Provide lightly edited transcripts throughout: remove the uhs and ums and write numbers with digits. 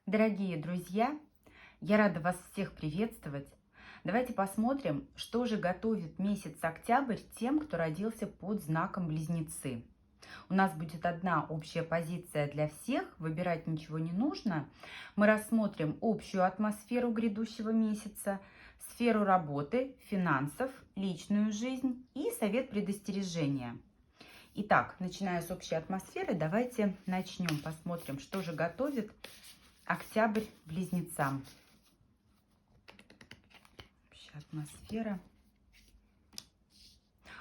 Дорогие друзья, я рада вас всех приветствовать. Давайте посмотрим, что же готовит месяц октябрь тем, кто родился под знаком Близнецы. У нас будет одна общая позиция для всех, выбирать ничего не нужно. Мы рассмотрим общую атмосферу грядущего месяца, сферу работы, финансов, личную жизнь и совет предостережения. Итак, начиная с общей атмосферы, давайте начнем, посмотрим, что же готовит октябрь Близнецам. Общая атмосфера.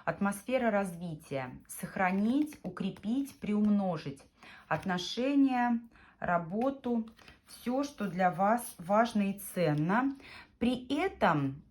Атмосфера развития. Сохранить, укрепить, приумножить отношения, работу, все, что для вас важно и ценно. При этом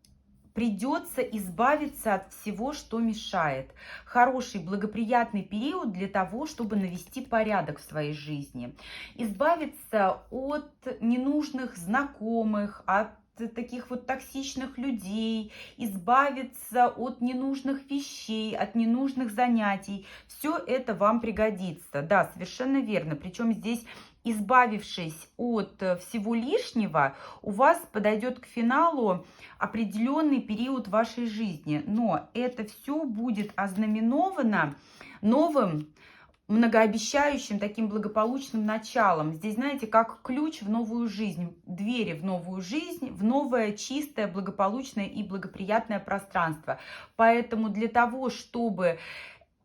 придется избавиться от всего, что мешает. Хороший, благоприятный период для того, чтобы навести порядок в своей жизни. Избавиться от ненужных знакомых, от таких вот токсичных людей, избавиться от ненужных вещей, от ненужных занятий. Все это вам пригодится. Да, совершенно верно. Причем здесь, избавившись от всего лишнего, у вас подойдет к финалу определенный период вашей жизни. Но это все будет ознаменовано новым, многообещающим, таким благополучным началом. Здесь, знаете, как ключ в новую жизнь, двери в новую жизнь, в новое чистое, благополучное и благоприятное пространство. Поэтому для того, чтобы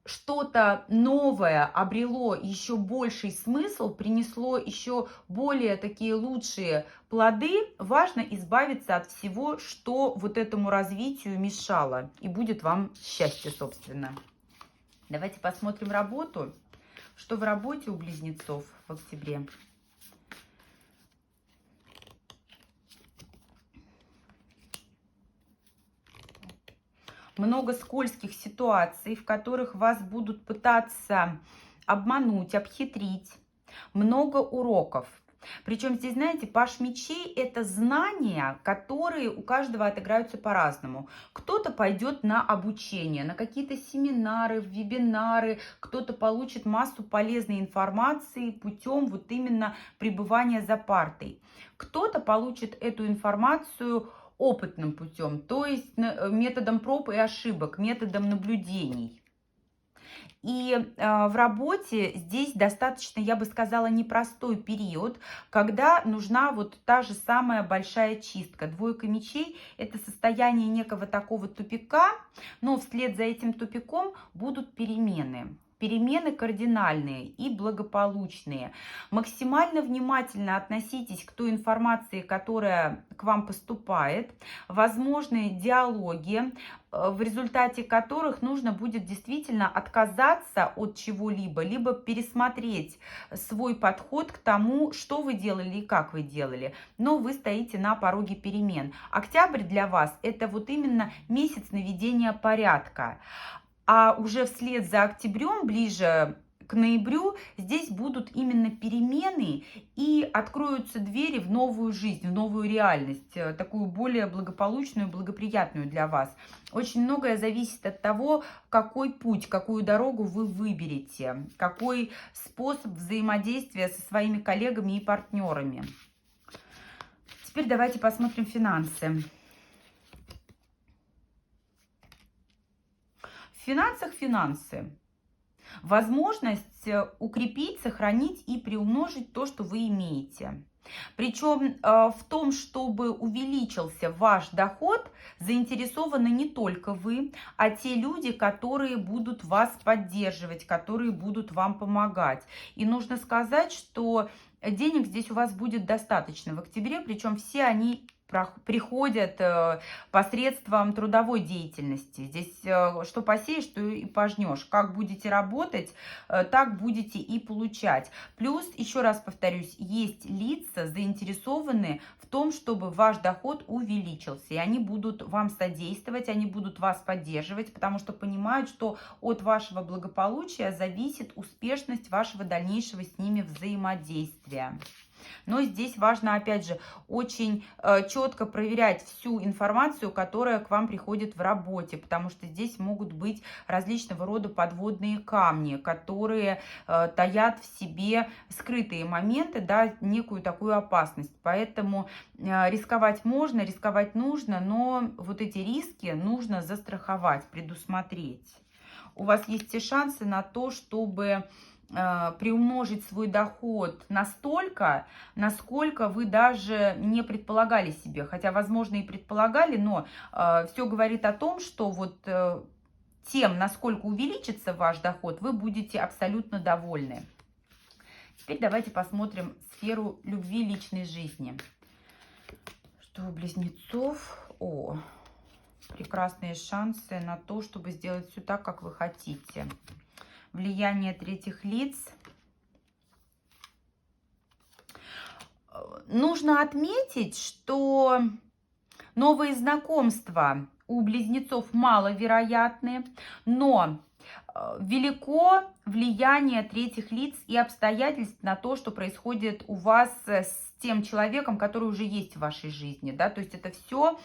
что-то новое обрело еще больший смысл, принесло еще более такие лучшие плоды, важно избавиться от всего, что вот этому развитию мешало. И будет вам счастье, собственно. Давайте посмотрим работу. Что в работе у Близнецов в октябре? Много скользких ситуаций, в которых вас будут пытаться обмануть, обхитрить. Много уроков. Причем здесь, знаете, паш мечей – это знания, которые у каждого отыграются по-разному. Кто-то пойдет на обучение, на какие-то семинары, вебинары, кто-то получит массу полезной информации путем вот именно пребывания за партой. Кто-то получит эту информацию опытным путем, то есть методом проб и ошибок, методом наблюдений. И в работе здесь достаточно, я бы сказала, непростой период, когда нужна вот та же самая большая чистка. Двойка мечей – это состояние некого такого тупика, но вслед за этим тупиком будут перемены. Перемены кардинальные и благополучные. Максимально внимательно относитесь к той информации, которая к вам поступает. Возможны диалоги, в результате которых нужно будет действительно отказаться от чего-либо, либо пересмотреть свой подход к тому, что вы делали и как вы делали. Но вы стоите на пороге перемен. Октябрь для вас – это вот именно месяц наведения порядка. А уже вслед за октябрем, ближе к ноябрю, здесь будут именно перемены и откроются двери в новую жизнь, в новую реальность, такую более благополучную, благоприятную для вас. Очень многое зависит от того, какой путь, какую дорогу вы выберете, какой способ взаимодействия со своими коллегами и партнерами. Теперь давайте посмотрим финансы. В финансах финансы. Возможность укрепить, сохранить и приумножить то, что вы имеете. Причем в том, чтобы увеличился ваш доход, заинтересованы не только вы, а те люди, которые будут вас поддерживать, которые будут вам помогать. И нужно сказать, что денег здесь у вас будет достаточно в октябре, причем все они приходят посредством трудовой деятельности. Здесь что посеешь, что и пожнешь. Как будете работать, так будете и получать. Плюс, еще раз повторюсь, есть лица, заинтересованные в том, чтобы ваш доход увеличился. И они будут вам содействовать, они будут вас поддерживать, потому что понимают, что от вашего благополучия зависит успешность вашего дальнейшего с ними взаимодействия. Но здесь важно, опять же, очень четко проверять всю информацию, которая к вам приходит в работе, потому что здесь могут быть различного рода подводные камни, которые таят в себе скрытые моменты, да, некую такую опасность. Поэтому рисковать можно, рисковать нужно, но вот эти риски нужно застраховать, предусмотреть. У вас есть все шансы на то, чтобы приумножить свой доход настолько, насколько вы даже не предполагали себе. Хотя, возможно, и предполагали, но все говорит о том, что вот тем, насколько увеличится ваш доход, вы будете абсолютно довольны. Теперь давайте посмотрим сферу любви личной жизни. Что у близнецов? Прекрасные шансы на то, чтобы сделать все так, как вы хотите. Влияние третьих лиц. Нужно отметить, что новые знакомства у близнецов маловероятны, но велико влияние третьих лиц и обстоятельств на то, что происходит у вас с тем человеком, который уже есть в вашей жизни, да, то есть это все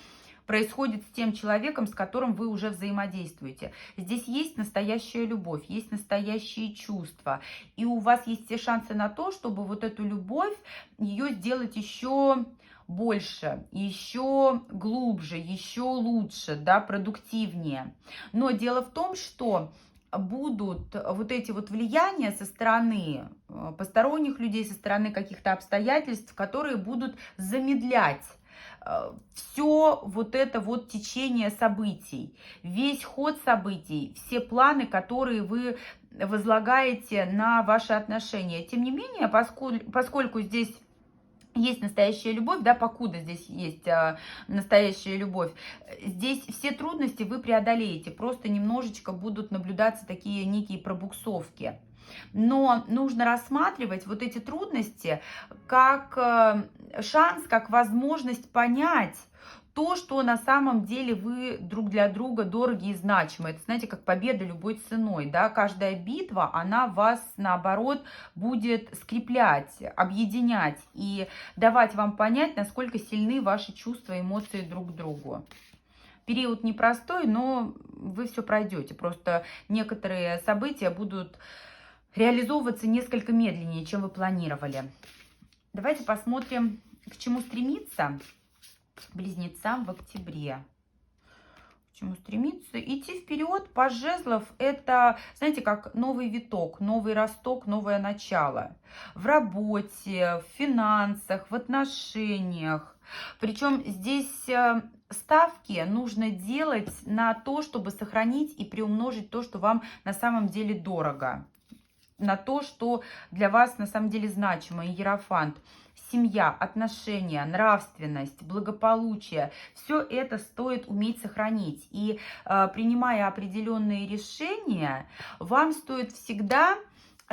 происходит с тем человеком, с которым вы уже взаимодействуете. Здесь есть настоящая любовь, есть настоящие чувства, и у вас есть все шансы на то, чтобы вот эту любовь, ее сделать еще больше, еще глубже, еще лучше, да, продуктивнее. Но дело в том, что будут вот эти вот влияния со стороны посторонних людей, со стороны каких-то обстоятельств, которые будут замедлять все вот это вот течение событий, весь ход событий, все планы, которые вы возлагаете на ваши отношения. Тем не менее, поскольку здесь есть настоящая любовь, да, покуда здесь есть настоящая любовь, здесь все трудности вы преодолеете, просто немножечко будут наблюдаться такие некие пробуксовки. Но нужно рассматривать вот эти трудности как шанс, как возможность понять то, что на самом деле вы друг для друга дороги и значимы. Это, знаете, как победа любой ценой, да, каждая битва, она вас, наоборот, будет скреплять, объединять и давать вам понять, насколько сильны ваши чувства и эмоции друг к другу. Период непростой, но вы все пройдете, просто некоторые события будут реализовываться несколько медленнее, чем вы планировали. Давайте посмотрим, к чему стремиться близнецам в октябре. К чему стремиться? Идти вперед по жезлов – это, знаете, как новый виток, новый росток, новое начало. В работе, в финансах, в отношениях. Причем здесь ставки нужно делать на то, чтобы сохранить и приумножить то, что вам на самом деле дорого. На то, что для вас на самом деле значимо. Иерофант. Семья, отношения, нравственность, благополучие. Все это стоит уметь сохранить. И принимая определенные решения, вам стоит всегда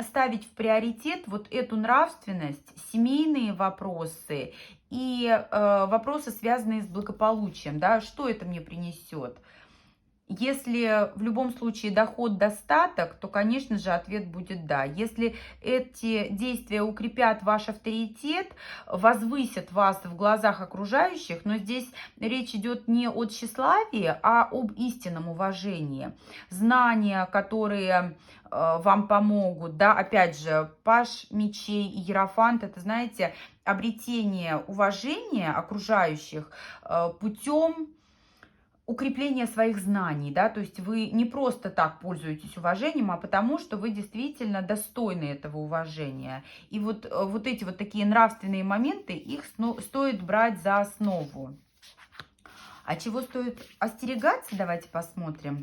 ставить в приоритет вот эту нравственность, семейные вопросы и вопросы, связанные с благополучием. Да? Что это мне принесет? Если в любом случае доход достаток, то, конечно же, ответ будет да. Если эти действия укрепят ваш авторитет, возвысят вас в глазах окружающих, но здесь речь идет не о тщеславии, а об истинном уважении. Знания, которые вам помогут, да, опять же, паж мечей и иерофант, это, знаете, обретение уважения окружающих путем укрепление своих знаний, да, то есть вы не просто так пользуетесь уважением, а потому что вы действительно достойны этого уважения. И вот эти вот такие нравственные моменты, их стоит брать за основу. А чего стоит остерегаться, давайте посмотрим.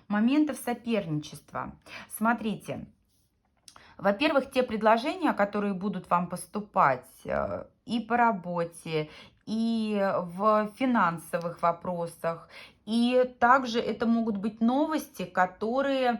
Моментов соперничества. Смотрите, во-первых, те предложения, которые будут вам поступать и по работе, и в финансовых вопросах, и также это могут быть новости, которые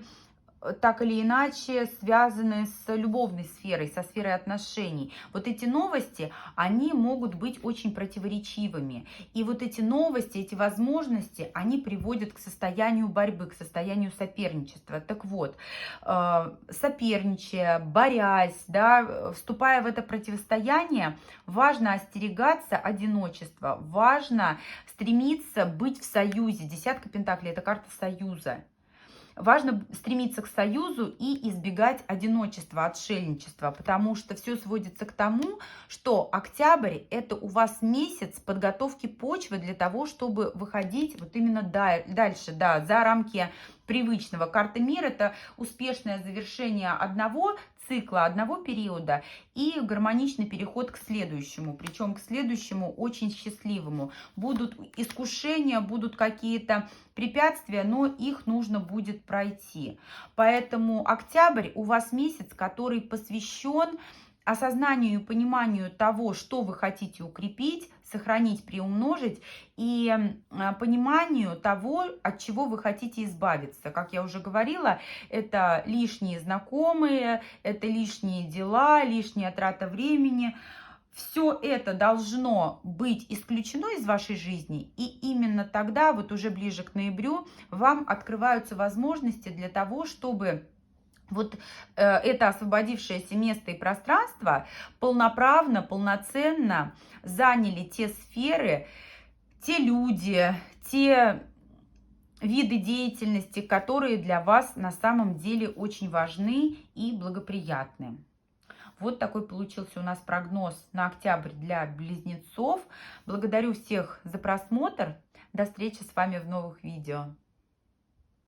так или иначе связаны с любовной сферой, со сферой отношений. Вот эти новости, они могут быть очень противоречивыми. И вот эти новости, эти возможности, они приводят к состоянию борьбы, к состоянию соперничества. Так вот, соперничая, борясь, да, вступая в это противостояние, важно остерегаться одиночества, важно стремиться быть в союзе. Десятка пентаклей – это карта союза. Важно стремиться к союзу и избегать одиночества, отшельничества, потому что все сводится к тому, что октябрь – это у вас месяц подготовки почвы для того, чтобы выходить вот именно дальше, да, за рамки привычного. Карта мира – это успешное завершение одного цикла, одного периода и гармоничный переход к следующему, причем к следующему очень счастливому. Будут искушения, будут какие-то препятствия, но их нужно будет пройти. Поэтому октябрь у вас месяц, который посвящен осознанию и пониманию того, что вы хотите укрепить, сохранить, приумножить, и пониманию того, от чего вы хотите избавиться. Как я уже говорила, это лишние знакомые, это лишние дела, лишняя трата времени. Все это должно быть исключено из вашей жизни, и именно тогда, вот уже ближе к ноябрю, вам открываются возможности для того, чтобы вот это освободившееся место и пространство полноправно, полноценно заняли те сферы, те люди, те виды деятельности, которые для вас на самом деле очень важны и благоприятны. Вот такой получился у нас прогноз на октябрь для близнецов. Благодарю всех за просмотр. До встречи с вами в новых видео.